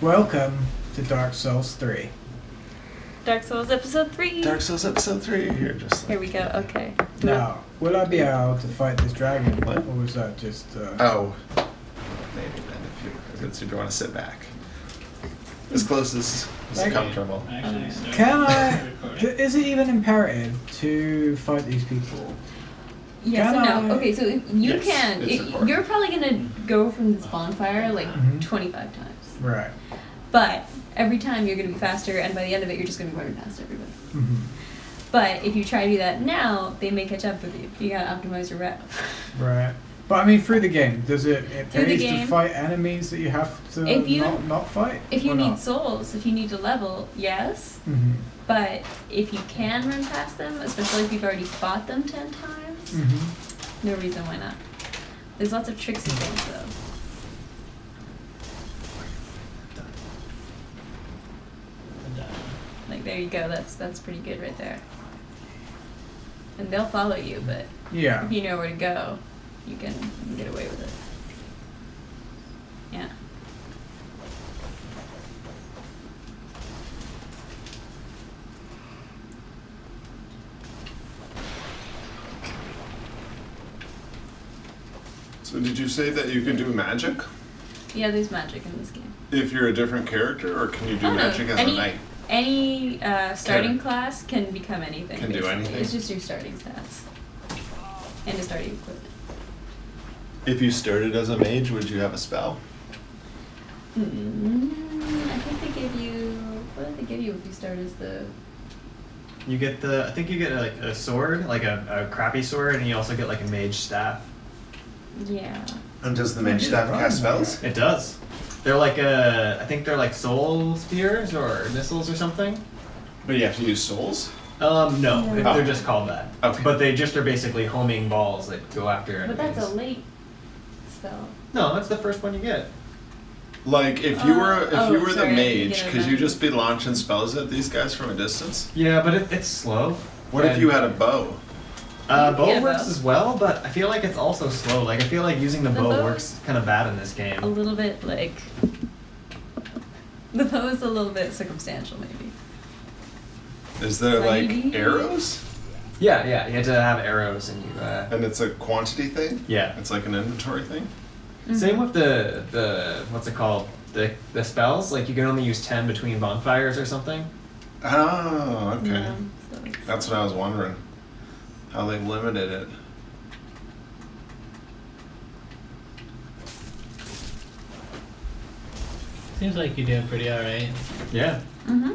Welcome to Dark Souls 3. Dark Souls Episode 3. Dark Souls Episode 3. Here we go. Okay. Now, will I be able to fight this dragon? What? Or was that just... Oh. Maybe then if you want to sit back. As close as comfortable. Can I... Is it even imperative to fight these people? Yes Can and no. I- Okay, so you Yes, can. it's important. You're probably going to go from this bonfire like Mhm. 25 times. Right. But every time you're going to be faster, and by the end of it, you're just going to be running past everybody. Mm-hmm. But if you try to do that now, they may catch up with you. You got to optimize your rep. Right. But I mean, through the game, does it Through the pays to game. fight enemies that you have to If you- not fight? If you or need not? souls, if you need to level, yes. Mm-hmm. But if you can run past them, especially if you've already fought them 10 times, Mm-hmm. no reason why not. There's lots of tricksy things though. Like there you go, that's pretty good right there. And they'll follow you, but Yeah. if you know where to go, you can get away with it. Yeah. So did you say that you can do magic Yeah, there's magic in this game. if you're a different character, or can you do Oh, no. magic as a knight? Any starting Can- class can become anything. Can do basically. anything? It's just your starting stats. And your starting equipment. If you started as a mage, would you have a spell? I think they give you. What did they give you if you start as the? You get I think you get like a sword, like a crappy sword, and you also get like a mage staff. Yeah. And does the Yeah, mage you staff run cast there. spells? It does. They're like I think they're like soul spears or missiles or something. But you have to use souls? No, No. they're just called that. Okay. But they just are basically homing balls that go after But enemies. that's a late spell. No, that's the first one you get. Like if you were sorry, the I mage, didn't get could it. you just be launching spells at these guys from a distance? Yeah, but it's slow. What if And, you had a bow? bow Yeah, works bow. as well, but I feel like it's also slow. Like I feel like using the The bow bow works is kind of bad in this game. A little bit like. The bow is a little bit circumstantial, maybe. Is there like Maybe. arrows? Yeah, you have to have arrows and you. And it's a quantity thing? Yeah. It's like an inventory thing? Same with the what's it called? The spells, like you can only use 10 between bonfires or something. Oh, okay. Yeah, so it's- That's what I was wondering. How they limited it. Seems like you're doing pretty alright. Yeah.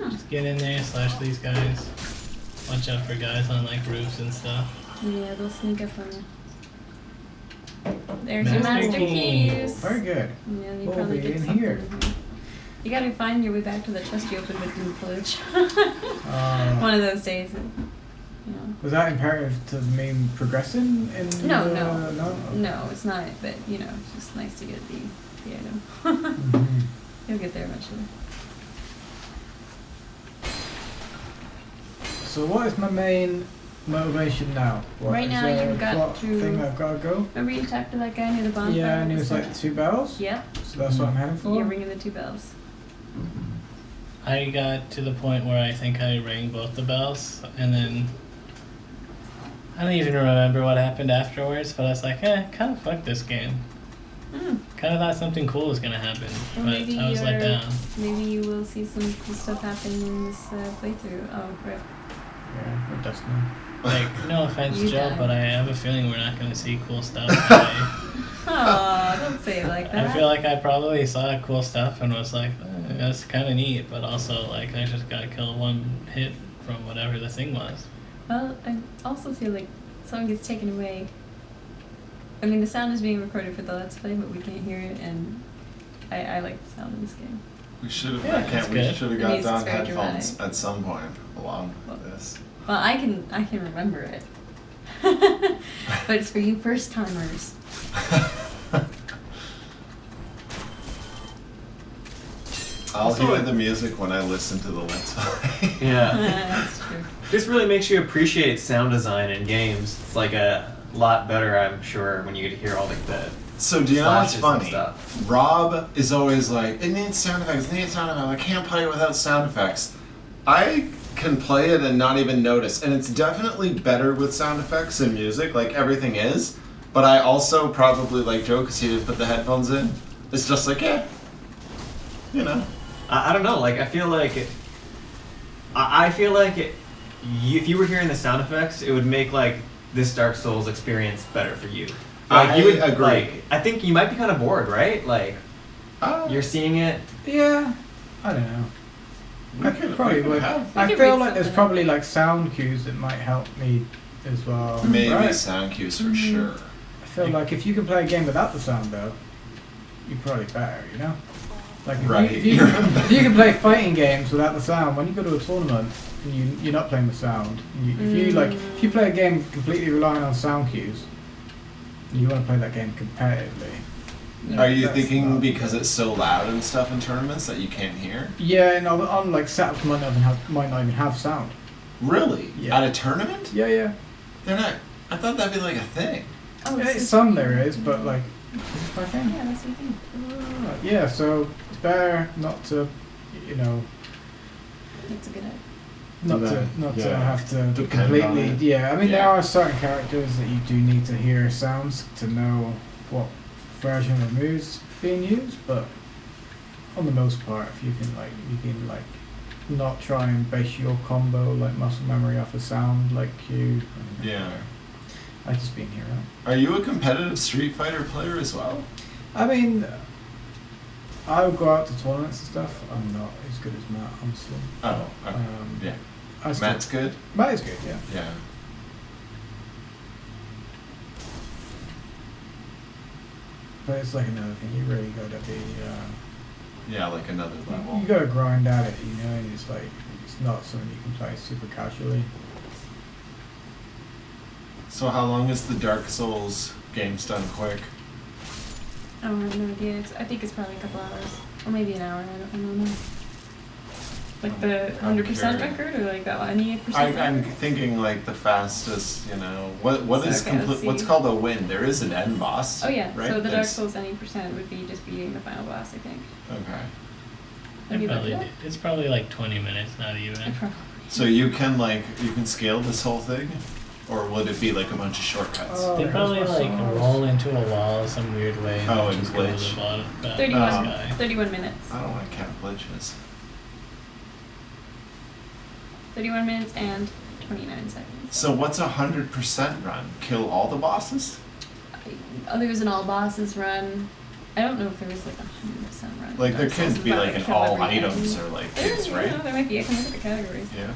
Just get in there, slash these guys. Watch out for guys on like roofs and stuff. Yeah, they'll sneak up on you. There's your Master master key. keys. Very good. Yeah, you What will probably be get in something here? in here. You gotta find your way back to the chest you opened with Doom Pillage. One of those days. You know. Was that imperative to mean progressing in No, the, no. No, it's not, but you know, it's just nice to get the item. Mhm. You'll get there eventually. So what is my main motivation now? What, Right is now there you've a got plot to- thing that I've got to go? Remember you talked to that guy near the bonfire? Yeah, and it at the was like start? 2 bells? Yep, So that's what I'm heading for? you're ringing the 2 bells. I got to the point where I think I rang both the bells, and then I don't even remember what happened afterwards. But I was like, kind of fuck this game. Mm. Kind of thought something cool was gonna happen, Or but maybe I was let down. Maybe you will see some cool stuff happen in this playthrough. Oh, rip. Yeah, we're dusting. Like, no offense, You Joe, died. but I have a feeling we're not gonna see cool stuff today. Aw, don't say it like that. I feel like I probably saw cool stuff and was like, that's kind of neat, but also like I just got killed one hit from whatever the thing was. Well, I also feel like someone gets taken away. I mean, the sound is being recorded for the Let's Play, but we can't hear it, and I like the sound in this game. We should have. Yeah, that's We good. should have The got music's down very headphones dramatic. at some point along with this. Well, I can remember it. But it's for you first timers. I'll Also, hear the music when I listen to the Let's Play. Yeah. That's true. This really makes you appreciate sound design in games. It's like a lot better, I'm sure, when you get to hear all the So do you know what's Slashes and funny? stuff. Rob is always like, it needs sound effects, it needs sound effects. I can't play it without sound effects. I can play it and not even notice, and it's definitely better with sound effects and music, like everything is. But I also probably like Joe because he didn't put the headphones in. It's just like, yeah, you know. I don't know. Like I feel like if you were hearing the sound effects, it would make like this Dark Souls experience better for you. Like, I you would agree. Like, I think you might be kind of bored, right? Like you're seeing it. Yeah, I don't know. We I could- could probably we could would. have- I We could feel read like there's something. probably like sound cues that might help me as well. Maybe Right? sound cues for sure. I feel like if you can play a game without the sound though, you're probably better, you know? Like if, Right. if you can play fighting games without the sound, when you go to a tournament and you're not playing with sound, if you play a game completely relying on sound cues, and you want to play that game competitively. Are you that's thinking not- because it's so loud and stuff in tournaments that you can't hear? Yeah, and on like setups might not even have sound. Really? Yeah. At a tournament? Yeah, yeah. They're not. I thought that'd be like a thing. Oh, Yeah, this is- some there is, but like, is this my thing? Yeah, that's the thing. Yeah, so it's better not to, you know, That's a good idea. not Yeah, to yeah. have to Depend completely. on it. Yeah, I mean there Yeah. are certain characters that you do need to hear sounds to know what version of moves being used, but on the most part, if you can not try and base your combo like muscle memory off a sound like cue. Yeah. I just being here. Are you a competitive Street Fighter player as well? I mean, I would go out to tournaments and stuff. I'm not as good as Matt, honestly. Oh, okay. Yeah. I still- Matt's good? Matt is good, yeah. Yeah. But it's like another thing. You really gotta be. Yeah, like another level. You gotta grind at it, you know. And it's like it's not something you can play super casually. So how long is the Dark Souls games done quick? I don't have no idea. I think it's probably a couple hours. Or maybe an hour. I don't know. Like the I'm 100% curious. record or like any percent I'm record? thinking like the fastest, you know. What is Okay, let's what's see. called a win? There is an end boss. Oh yeah, right? so the Dark There's- Souls any percent would be just beating the final boss, I think. Okay. Maybe like that? It's probably like 20 minutes, not even. Probably. So you can scale this whole thing, or would it be like a bunch of shortcuts? Oh, They probably here's my like songs. roll into a wall some weird way and Oh, then and just go to glitch. the bottom. 31, sky. 31 minutes. I don't want to count glitches. 31 minutes and 29 seconds. So what's 100% run? Kill all the bosses? Oh, there was an all bosses run. I don't know if there was like a 100% run. Like there Dark Souls couldn't is be not like an kill all everything. items or like things, There, right? You know, there might be. I can look at the categories. Yeah.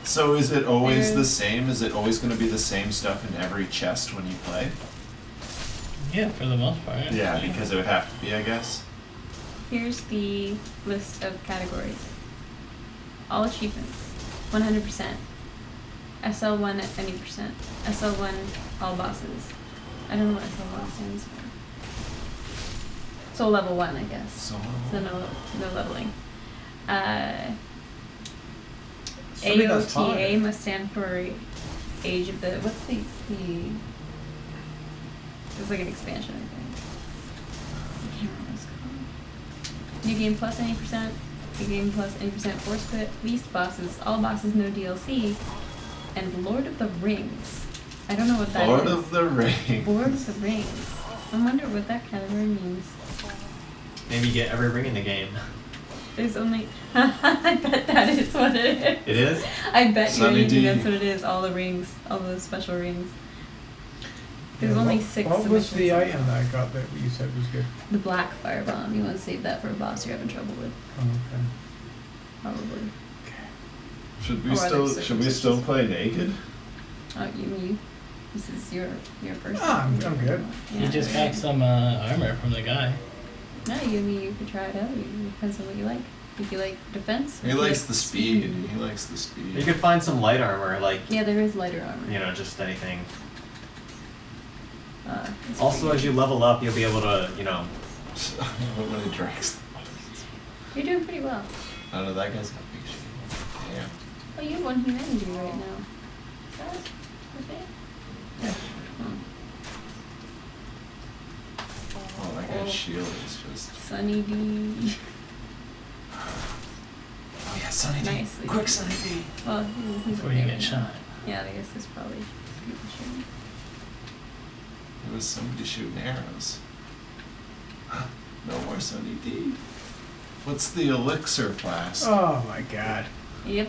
So is it always the There's- same? Is it always going to be the same stuff in every chest when you play? Yeah, for the most part. Yeah, because it would have to be, I guess. Here's the list of categories. All achievements, 100%. SL1 at any percent. SL1 all bosses. I don't know what SL1 stands for. So level 1, I guess. So So no leveling. Something that's AOTA hard. must stand for age of the. What's the? It's like an expansion, I think. I can't remember what it's called. New game plus any percent. New game plus any percent force quit. Least bosses. All bosses no DLC. And Lord of the Rings. I don't know what that is. Lord of the Rings. Lord of the Rings. I wonder what that category means. Maybe you get every ring in the game. There's only. I bet that is what it is. It is? I bet Sunny you D. that's what it is. All the rings, all those special rings. There's Yeah, only what, 6. What was submissions the of item that. that I got that you said was good? The black firebomb. You want to save that for a boss you're having trouble with, Oh, okay. probably. Should we Or other still circumstances. play naked? Oh, you. This is your person. Ah, I'm good. Yeah, You just right. got some armor from the guy. No, you could try it out. It depends on what you like. If you like defense. He if you likes like the speed. He likes the speed. You could find some light armor, like, Yeah, there is lighter armor. you know, just anything. It's Also, pretty as you level up, you'll be able to, you know, when he drinks. good. You're doing pretty well. I don't know, that guy's got big shit. Yeah. Oh, you have 1 humanity right now. Is that okay? Yeah. Hmm. his shield is just. Sunny D. Oh yeah, Sunny D. Nicely. Quick Sunny D. Well, he's Before okay you right get now. shot. Yeah, I guess there's probably people shooting. There was somebody shooting arrows. No more Sunny D. What's the elixir flask? Oh my god. Yep.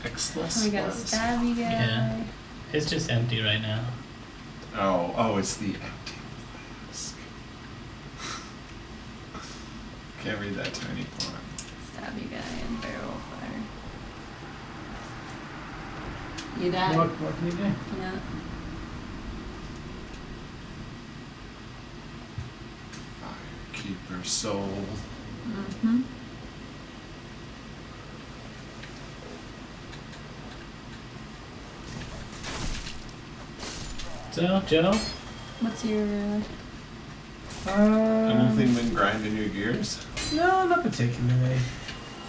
X-less We got a flask? stabby guy. Yeah. It's just empty right now. Oh, it's the empty flask. Can't read that tiny font. Stabby guy and barrel fire. You died. What can you do? Yeah. Firekeeper soul. Mm-hmm. So, Joe, What's your Anything been grinding your gears? No, not particularly.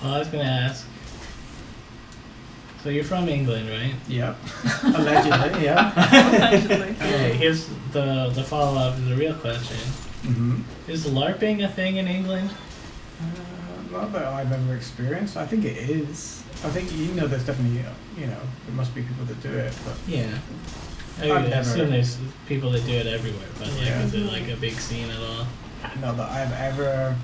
well, I was gonna ask. So you're from England, right? Yep. Allegedly, yeah. allegedly? Okay, here's the follow up is the real question. Mm-hmm. Is LARPing a thing in England? Not that I've ever experienced. I think it is. I think, there's definitely, there must be people that do it, but Yeah. I I've never- assume there's people that do it everywhere, but like, Yeah. is it like a big scene at all? not that I've ever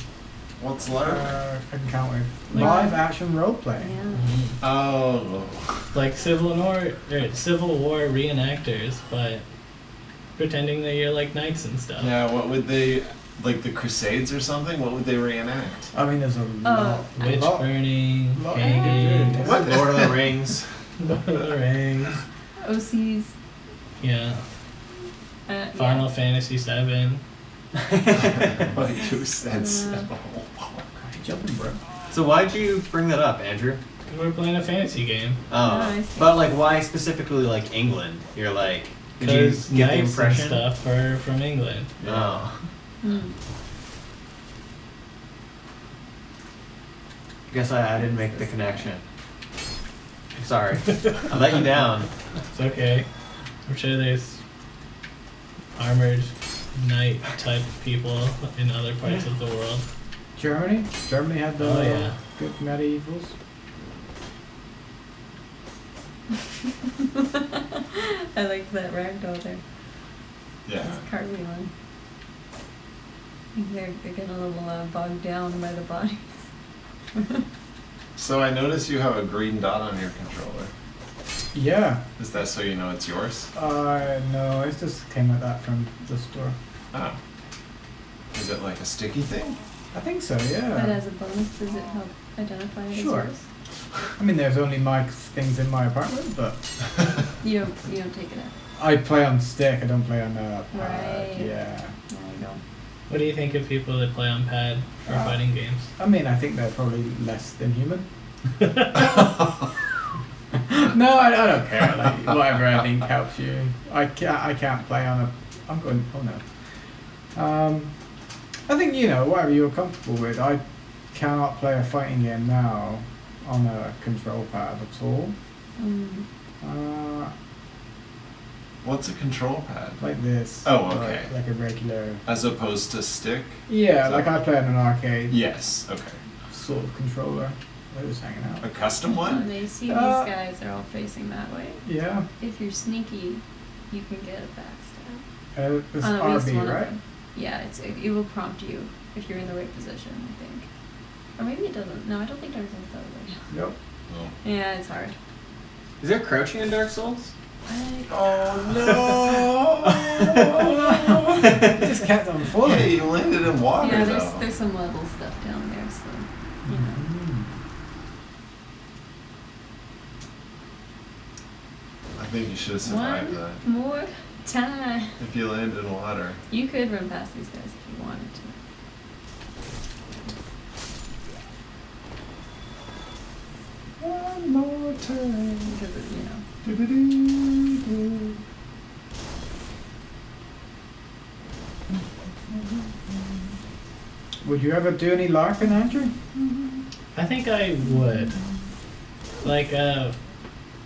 What's LARP? encountered. Like- Live action role play. Yeah. Oh. Like Civil War reenactors, but pretending that you're like knights and stuff. Yeah, what would they, like the Crusades or something? What would they reenact? I mean, there's a lot. Witch lot- burning, lot- hanging, Yeah. What? Lord of the Rings. Lord of the Rings. OCs. Yeah. Yeah. Final Fantasy VII. Like 2 cents. Jumping, bro. So why'd you bring that up, Andrew? Because we're playing a fantasy game. Oh, I see. But like, why specifically like England? You're like, did you Because get the knights and impression? stuff are from England. No. Hmm. Guess I didn't make the connection. Sorry, I let you down. It's okay. I'm sure there's armored knight type people in other parts of the world. Germany? Germany had the Oh, yeah. good medievals. I like that ragdoll there. Yeah. It's cartwheeling. They're getting a little bogged down by the bodies. So I notice you have a green dot on your controller. Yeah. Is that so you know it's yours? No, it just came like that from the store. Oh. Is it like a sticky thing? I think so, But yeah. as a bonus, does it help identify it Sure. as yours? I mean, there's only my things in my apartment, but You don't take it out. I play on stick, I don't play on pad. Right. Yeah. There you go. What do you think of people that play on pad for fighting games? I mean, I think they're probably less than human. No, I don't care. Like, whatever I think helps you. I can't play on a. I'm going. Oh no. I think whatever you're comfortable with. I cannot play a fighting game now on a control pad at all. Mm. What's a control pad? Like this. Oh, okay. Like a regular. As opposed to stick? Yeah, Is like that- I play on an arcade Yes, okay. sort of controller. They're just hanging out. A custom When one? they see these Uh, guys, they're all facing that way. Yeah. If you're sneaky, you can get a backstab. It's On at least RB, one of right? them. Yeah, it will prompt you if you're in the right position, I think. Or maybe it doesn't. No, I don't think Dark Souls does it. Yep. Oh. Yeah, it's hard. Is there crouching in Dark Souls? Oh no! Just kept on falling. Hey, you landed in water Yeah, though. there's some level stuff down there, so you know. I think you should have survived One that. more time. If you land in water. You could run past these guys if you wanted to. One more time. Because of, Do-do-do-do. Would you ever do any LARPing, Andrew? I think I would. Like,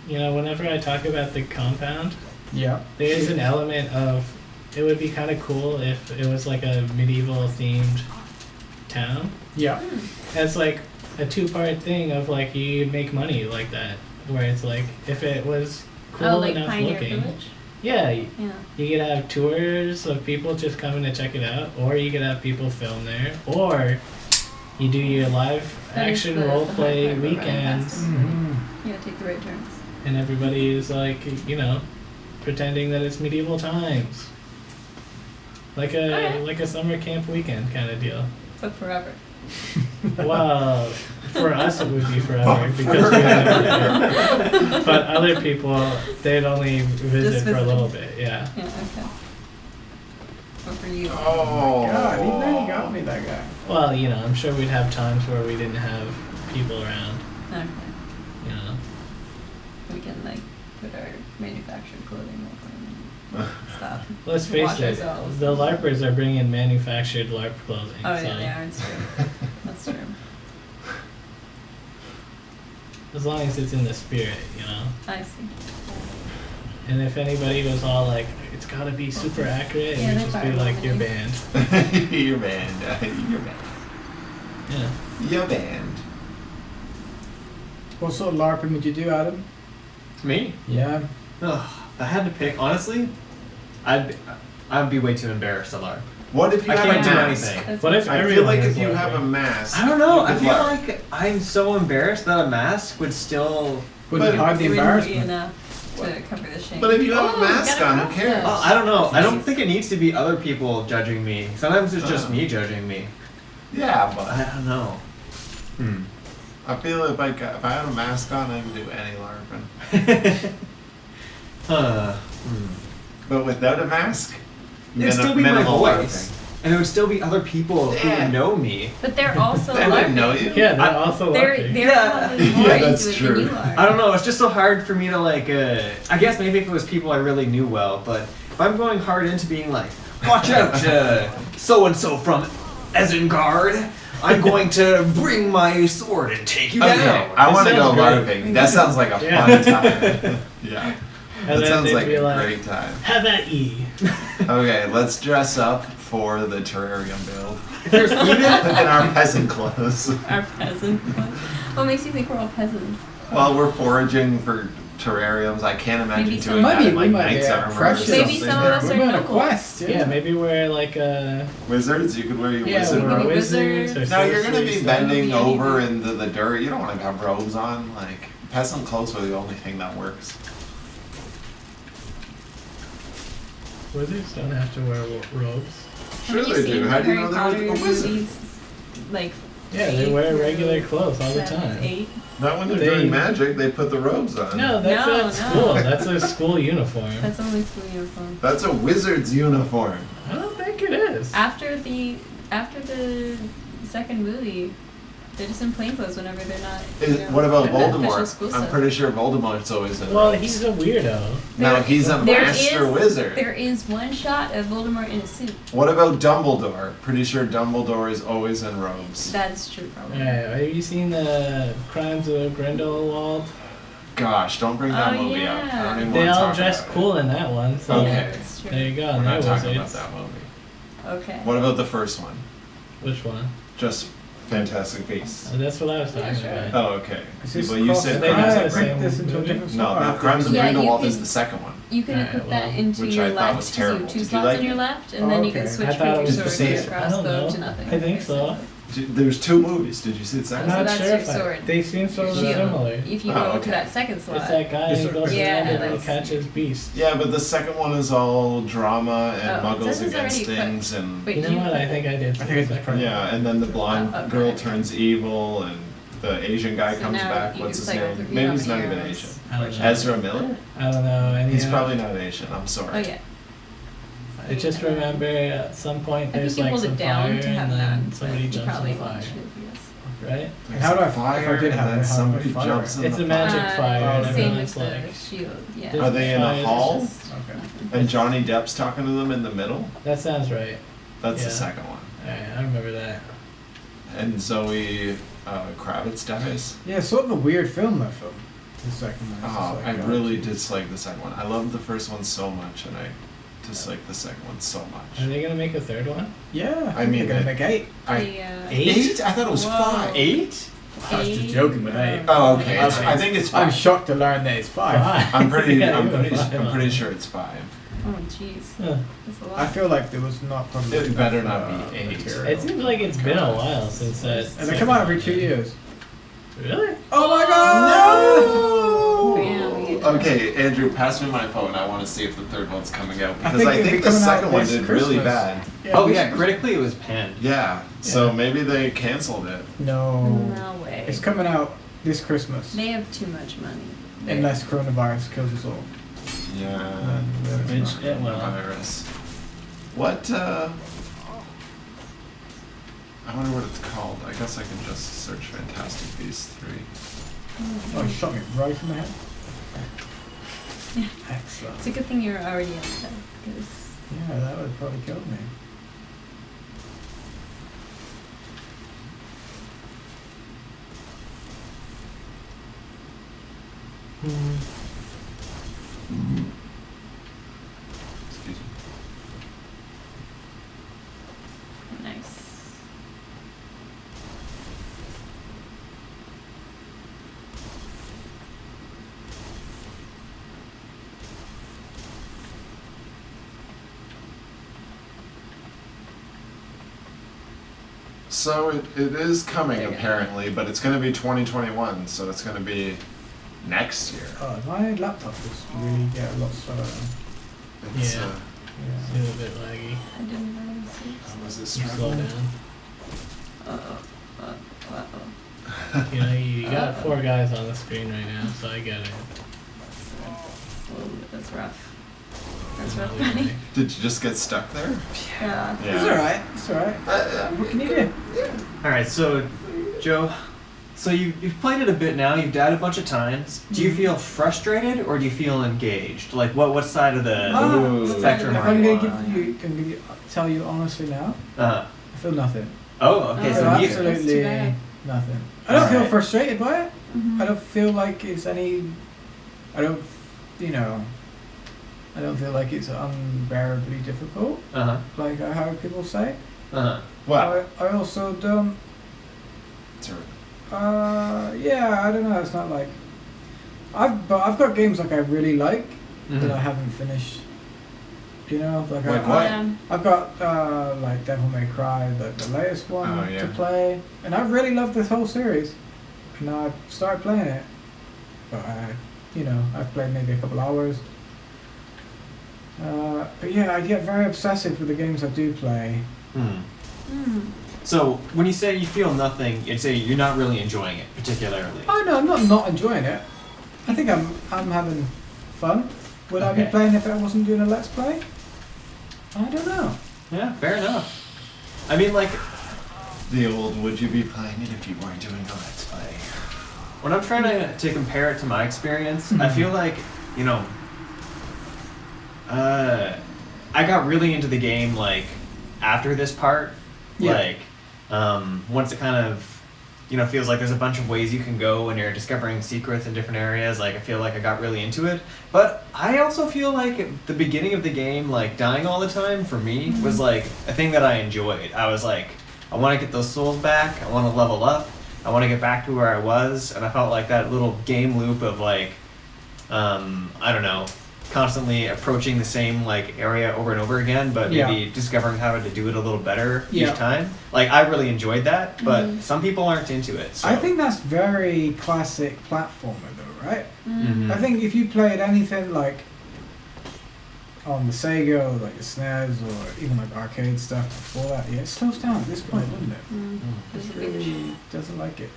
whenever I talk about the compound, Yeah. there is an element of it would be kind of cool if it was like a medieval themed town. Yeah. It's like a 2-part thing of like you'd make money like that, where it's like if it was cool Oh, like enough Pioneer looking. Village? Yeah, Yeah. you could have tours of people just coming to check it out, or you could have people film there, or you do your live That is action the role hard play part, running weekends, faster. Mm-hmm. You gotta take the right turns. and everybody is like, you know, pretending that it's medieval times, like a Alright. like a summer camp weekend kind of deal. But forever. Well, for us it would be forever because we have but other people they'd only visit Just for a visit. little bit. Yeah. Yeah, okay. But for you. Oh. God, he really got me, that guy. Well, you know, I'm sure we'd have times where we didn't have people around. Okay. You know. We can like put our manufactured clothing on and stuff. Let's face Wash it, ourselves. the LARPers are bringing manufactured LARP clothing. Oh so yeah, they are. It's true. That's true. as long as it's in the spirit, you know. I see. And if anybody was all like, it's gotta be super accurate, Yeah, it would they're just be fine like, with you're it. banned. Your band. Your band. Yeah. Your band. What sort of LARPing would you do, Adam? Me? Yeah. Ugh, if I had to pick, honestly, I'd be way too embarrassed to LARP. What if you I have can't a do mask? anything. That's What if I feel everyone like is if you LARPing? have a mask, I don't know. you I could feel LARP. like I'm so embarrassed that a mask would still. Wouldn't But- hide the It wouldn't be embarrassment. enough to cover the shame. But if you have a Oh, mask got a on, who mask cares? on. Oh, I don't know. I don't think it needs to be other people judging me. Sometimes it's just Oh. me judging me. Yeah, I but don't know. I feel if I had a mask on, I could do any LARPing. But without a mask, It'd still be my minimal voice. And it would still be other people Yeah. who would know me. But they're also They wouldn't LARPing. know you. Yeah, they're I- also They're LARPing. they're probably more Yeah, into that's it true. than you are. I don't know. It's just so hard for me to like. I guess maybe if it was people I really knew well, but if I'm going hard into being like, watch out, so and so from Isengard, I'm going to bring my sword and take you Okay, down. I want to go sounds great. LARPing. That sounds like a Yeah. fun time. Yeah. And That then sounds they'd like be a like, great time. have at ye. Okay, let's dress up for the terrarium build. If there's even In our peasant clothes. Our peasant. What makes you think we're all peasants? While we're foraging for terrariums, I can't imagine Maybe doing some- that in we like might be Knights out Armor or precious. something. Maybe some of us We're are on a noble. quest, Yeah, maybe we're like Wizards, you could wear your yeah, wizard we're Maybe robes. wizards or wizards. No, you're gonna be sorceries. bending be over anything. into the dirt. You don't want to have robes on. Like peasant clothes are the only thing that works. Wizards don't have to wear robes. Sure Have you they seen do. the How do you Harry know Potter they're a wizard? movies? Like Yeah, they wear regular clothes all the 7, time. 8. Not when they're They- doing magic. They put the robes on. No, that's No, at no. school. That's a school uniform. That's only school uniform. That's a wizard's uniform. I don't think it is. After the second movie, they're just in plain clothes whenever they're not. What about doing the official Voldemort? school I'm stuff. pretty sure Voldemort's always in Well, robes. he's a weirdo. No, he's a There master is- wizard. There is one shot of Voldemort in a suit. What about Dumbledore? Pretty sure Dumbledore is always in robes. That's true, probably. Alright, have you seen the Crimes of Grindelwald? Gosh, don't bring that Oh, movie up. I yeah. don't even They want to all talk dress about cool in that one. So Okay. Yeah, that's true. there you go. it. And We're they're not talking about wizards. that movie. Okay. What about the first one? Which one? Just Fantastic Beasts. Oh, that's what I was talking sure. about. Oh, okay. Is this Well, you cross- said they Crimes have of the break same Grindelwald. this into a movie? different No, spot. the Crimes of Yeah, you Grindelwald can- is the second one. You can Alright, equip well, that into which your I thought left, was terrible. so 2 Did you slots like on your it? left, and then you can Okay. switch I from thought it your was sword the to same. your I don't crossbow know. to nothing. I think so. There's two movies. Did you see the I'm second So not that's sure your if I, sword. they seem so Your shield. similar. If you Oh, go okay. to that second slot. It's that guy Yes, who goes Yeah, around and he that's- catches beasts. Yeah, but the second one is all drama and Oh, it muggles says it's against already things and Wait, You do know you what? put I think I did. I think it's second. yeah, and then the blonde Oh, okay. girl turns evil and the Asian guy So comes now back. you What's his cycle name? through- Maybe yeah, he's not the even arrows. Asian. I don't know. Ezra Miller? I don't know. And He's probably not Asian. I'm sorry. Oh yeah. I just remember at some point I think there's you like hold some it down fire to have and then none, somebody but you jumps probably in the want fire, shield, yes. right? There's How do a I- if I fire did have and then it, how do I somebody fire jumps it? in It's the a magic fire Oh, and okay. Same everyone's with like, the shield. Yeah. There's Are they in a fires, hall? Just Okay. nothing. And Johnny Depp's talking to them in the middle? that sounds right. That's the Yeah. second one. Alright, I remember that. And Zoe Kravitz dies. Yeah, sort of a weird film, that film. The second one. It's Oh, just I like, really dislike the second one. I loved the first one so much, and I dislike the second one so much. Are they gonna make a third one? Yeah, I mean, they're gonna make 8. Eight? I thought it was Whoa. 5. 8? I was just joking with 8. Oh, okay. Okay. I think it's I'm 5. shocked to learn that it's 5. I'm pretty. Yeah, I'm you were pretty. fine I'm on pretty it. sure it's 5. Oh, jeez. Huh. That's a lot. I feel like there was not probably. It enough, better not be 8. material. It seems like it's been a while since that. And they come out every 2 years. Really? Oh my god! Bam, we get Okay, Andrew, pass me my phone. I want to see if the third one's coming out because think I it'll be think the coming out second one this did really Christmas. bad. Oh this yeah, is- critically it was panned. Yeah. So Yeah. maybe they canceled it. No. No way. It's coming out this Christmas. They have too much money. Unless coronavirus kills us all. Yeah. Then it's Which, not. yeah, well, Virus. What? I wonder what it's called. I guess I can just search Fantastic Beasts 3. Oh, you shot me right in the head. Yeah. Excellent. It's a good thing you're already upset because Yeah, that would have probably killed me. Excuse me. nice. So it is coming There you go. apparently, but it's going to be 2021, so it's going to be next year. Oh, my laptop just really get a lot slower. It's, Yeah. Yeah. It's a bit laggy. I didn't really see. was it You slow struggling? down. Uh-oh. You know, you got 4 guys on the screen right now, so I get it. Whoa, that's rough. That's Not rough, really. buddy. Did you just get stuck there? Yeah. It's alright. It's alright. What can you do? Alright, so Joe, so you've played it a bit now, you've died a bunch of times. Do you feel frustrated or do you feel engaged? Like what side of the Ooh. spectrum If are I'm you gonna on? tell you honestly now, Uh, I feel nothing. oh, okay, I Oh, so feel neither. That's too absolutely bad. nothing. I don't feel Alright. frustrated by it. Mhm. I don't feel like it's any. I don't, I don't feel like it's unbearably difficult, Uh-huh. like I heard people say. Uh-huh. Well, I also don't. it's alright. Yeah, I don't know. It's not like I've got games like I really like that I Mhm. haven't finished. You know, like Like I, what? Yeah. I've got like Devil May Cry, the latest one Oh, yeah. to play, and I really love this whole series. And I started playing it, but I've played maybe a couple hours. But yeah, I get very obsessive with the games I do play. Hmm. Mm. So when you say you feel nothing, you'd say you're not really enjoying it particularly. Oh no, I'm not enjoying it. I think I'm having fun. Would I be Okay. playing if I wasn't doing a let's play? I don't know. Yeah, fair enough. I mean, like, The old would you be playing it if you weren't doing a let's play? when I'm trying to compare it to my experience, I Mhm. feel like, I got really into the game, like, after this part. Yeah. Like, once it kind of, feels like there's a bunch of ways you can go when you're discovering secrets in different areas. Like, I feel like I got really into it. But I also feel like at the beginning of the game, like, dying all the time, for me, was, like, a thing that I enjoyed. I was like, I want to get those souls back. I want to level up. I want to get back to where I was. And I felt like that little game loop of, like, I don't know, constantly approaching the same, like, area over and over again, but maybe discovering how to do it a little better Yeah. each time. Like, I really enjoyed that, but some people aren't into it. So. I think that's very classic platformer though, right? Mhm. I think if you played anything like on the Sega or like the SNES or even like arcade stuff before that, yeah, it slows down at this point, doesn't it? Mm. It really doesn't like it.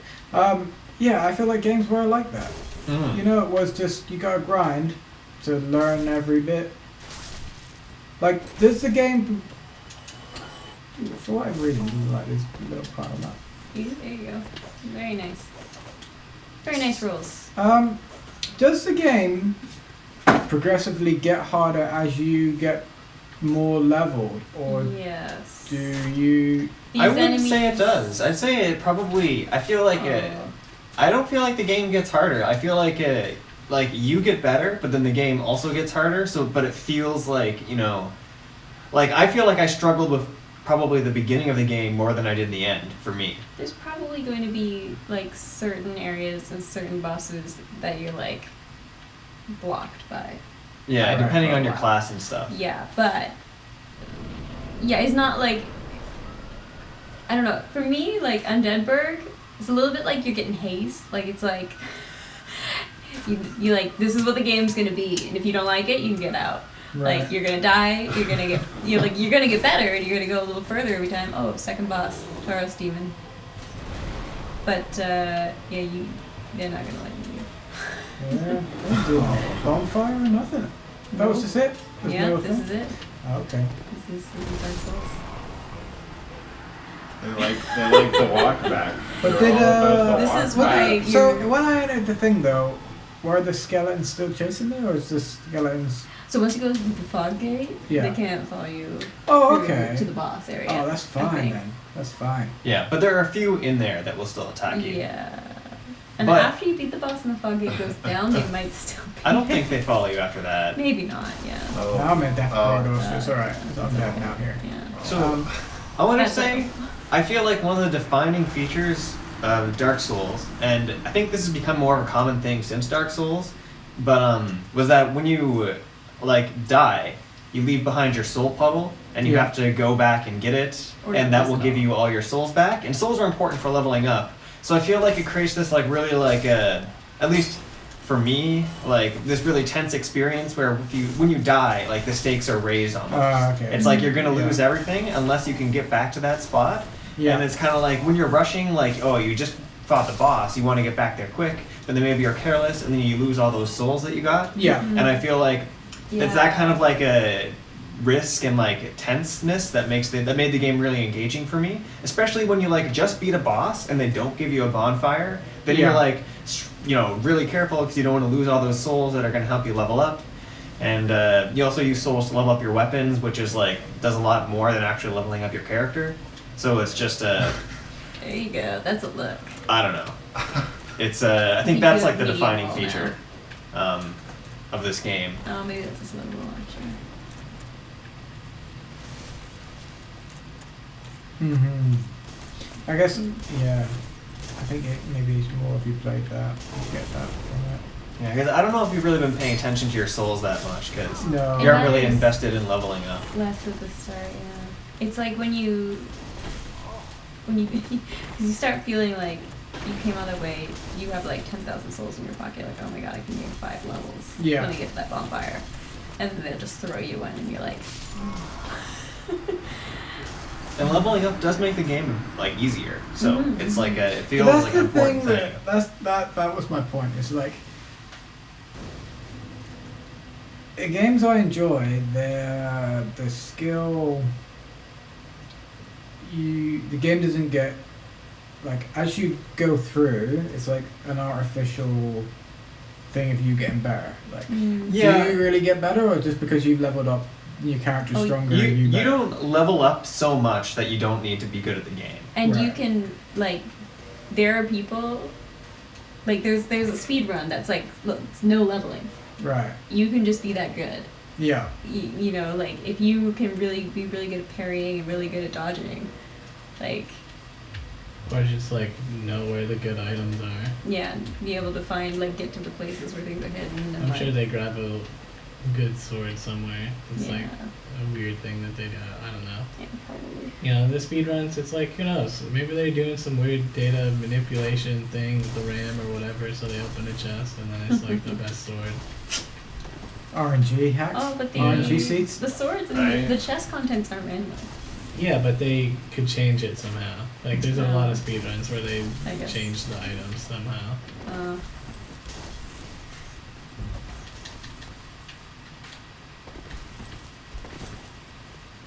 Yeah, I feel like games were like that. Mm. You know, it was just you gotta grind to learn every bit. Like, does the game, for whatever reason, like this little part of that. There you go. Very nice. Very nice rules. Does the game progressively get harder as you get more leveled, or Yes. do you? I These wouldn't say it enemies- does. I'd say it probably. I feel like it. I don't feel like the game gets harder. I feel like it. Like you get better, but then the game also gets harder. So, but it feels like Like, I feel like I struggled with probably the beginning of the game more than I did the end, for me. There's probably going to be like certain areas and certain bosses that you're like blocked by. Yeah, Right. depending on your Wow. class and stuff. Yeah, but yeah, it's not like, I don't know. For me, like Undeadburg, it's a little bit like you're getting haze. Like it's like you like, this is what the game's gonna be, and if you don't like it, you can get out. Right. Like you're gonna die, you're gonna get better, and you're gonna go a little further every time. Oh, second boss, Tauros demon. But yeah, they're not gonna let you. Yeah. Didn't do bonfire or nothing. That was just it. There's Yeah, no this thing? is it. Oh, okay. This is Dark Souls. They like the walk back. But They're did, all about the This walk is back. why- So when I entered the thing though, were the skeletons still chasing me, or is the skeletons? So once you go through the fog gate, Yeah. they can't follow you Oh, through okay. to the boss area. Oh, that's I fine think. then. That's fine. Yeah, but there are a few in there that will still attack you. Yeah. And But- after you beat the boss and the fog gate goes down, they might still be I don't think they follow you after that. Maybe not, yeah. Oh. Now I'm in Death Corridor, so Uh, it's alright. I'm dead now here. Yeah. So, I want to That's say, I feel like one of the defining features of Dark Souls, and I think this has become more of a common thing since Dark Souls, but was that when you like die, you leave behind your soul puddle, and you Yeah. have to go back and get it, Or and that use will it give all. you all your souls back. And souls are important for leveling up. So I feel like it creates this like really like at least for me, like this really tense experience where when you die, like the stakes are raised almost. Okay. It's like you're gonna Yeah. lose everything unless you can get back to that spot. Yeah. And it's kind of like when you're rushing, like, oh, you just fought the boss, you want to get back there quick, but then maybe you're careless and then you lose all those souls that you got. Yeah. And I feel like it's that kind of like a risk and like tenseness that made the game really engaging for me, especially when you like just beat a boss and they don't give you a bonfire. Then Yeah. you're like, really careful because you don't want to lose all those souls that are going to help you level up. And you also use souls to level up your weapons, which is like does a lot more than actually leveling up your character. So it's just There you go. That's a look. I don't know. It's I think You that's do like the need defining all feature of this game. Oh, maybe that's a slow launcher. Mm-hmm. I guess, yeah. I think maybe it's more if you played that, you get that from it. Yeah, because I don't know if you've really been paying attention to your souls that much, because No. you aren't really Nice. invested in leveling up. Less at the start, yeah. It's like when you because you start feeling like you came all the way, you have like 10,000 souls in your pocket, like, oh my god, I can gain 5 levels Yeah. when I get to that bonfire. And then they'll just throw you in and you're like, And leveling up does make the game like easier, so Mhm. it's like it feels But that's like the an important thing thing. that was my point. It's like the games I enjoy, the skill. The game doesn't get like as you go through. It's like an artificial thing of you getting better. Like, Yeah. do you really get better, or just because you've leveled up, your character's Oh, stronger? You better? don't level up so much that you don't need to be good at the game. and you Right. can, like, there are people, like, there's a speed run that's like, look, it's no leveling. Right. You can just be that good. Yeah. You know, like, if you can really be really good at parrying and really good at dodging, like, Or just like know where the good items are. yeah, be able to find, like, get to the places where things are hidden. And I'm like, sure they grab a good sword somewhere. It's yeah, like a weird thing that they do. I don't know. yeah, probably. You know, the speedruns, it's like, who knows? Maybe they're doing some weird data manipulation thing with the RAM or whatever, so they open a chest and then it's like the best sword. RNG hacks. Oh, but the RNG seats. the swords and Right. the chest contents aren't random. Yeah, but they could change it somehow. Like, there's a lot of speedruns where they I guess. change the items somehow.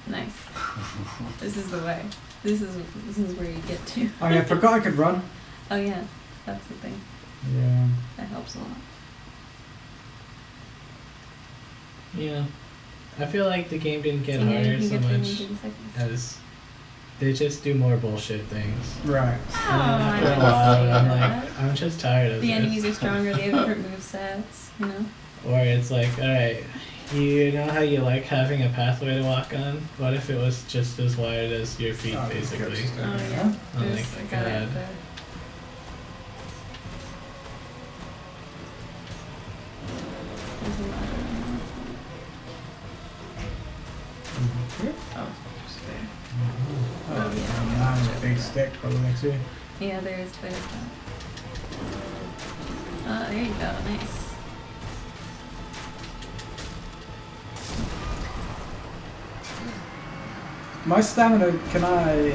Nice. This is the way. This is where you get to. Oh yeah, I forgot I could run. Oh yeah, that's the thing. Yeah. That helps a lot. Yeah. I feel like the game didn't get So yeah, harder you can so get through in much 30 seconds. as they just do more bullshit things. Right. Oh, And then I after a don't while, see I'm that. like, I'm just tired of The this. enemies are stronger. They have different movesets. You know. Or it's like, alright, you know how you like having a pathway to walk on? What if it was just as wide as your feet, Oh, basically? good. Oh yeah. Oh my There's a guy God. up there. There's a ladder. Here. Oh, just there. Oh, yeah. Man with a big stick probably next to you. Yeah, there's that. Oh, there you go. Nice. My stamina, can I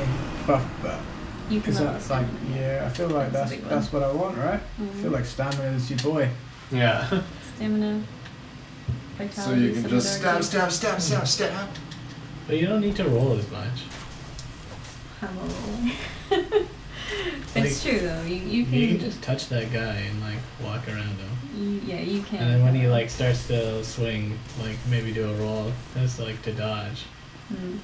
buff that? You can Is level that like, stamina. yeah, I feel like That's that's a big one. that's what I want, right? I Mhm. feel like stamina is your boy. Yeah. Stamina. So Vitality. you can just stab, stab, stab, stab, stab. But you don't need to roll as much. It's true though. You can. You can just touch that guy and like walk around him. Yeah, you can. And then when he like starts to swing, like maybe do a roll, that's like to dodge. Mm.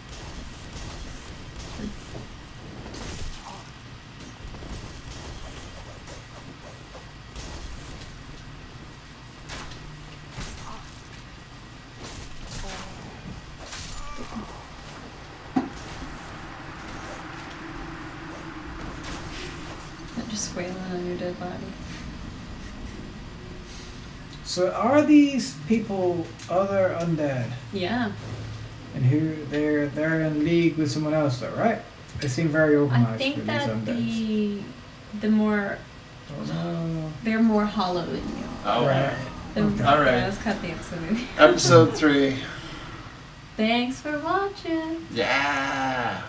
Not just wailing on your dead body. So are these people other undead? Yeah. And who they're in league with someone else though, right? They seem very organized I think for that these undeads. the more Oh no. they're more hollow than you. Alright. Okay. All right. Yeah, let's cut the episode. Episode 3. Thanks for watching. Yeah.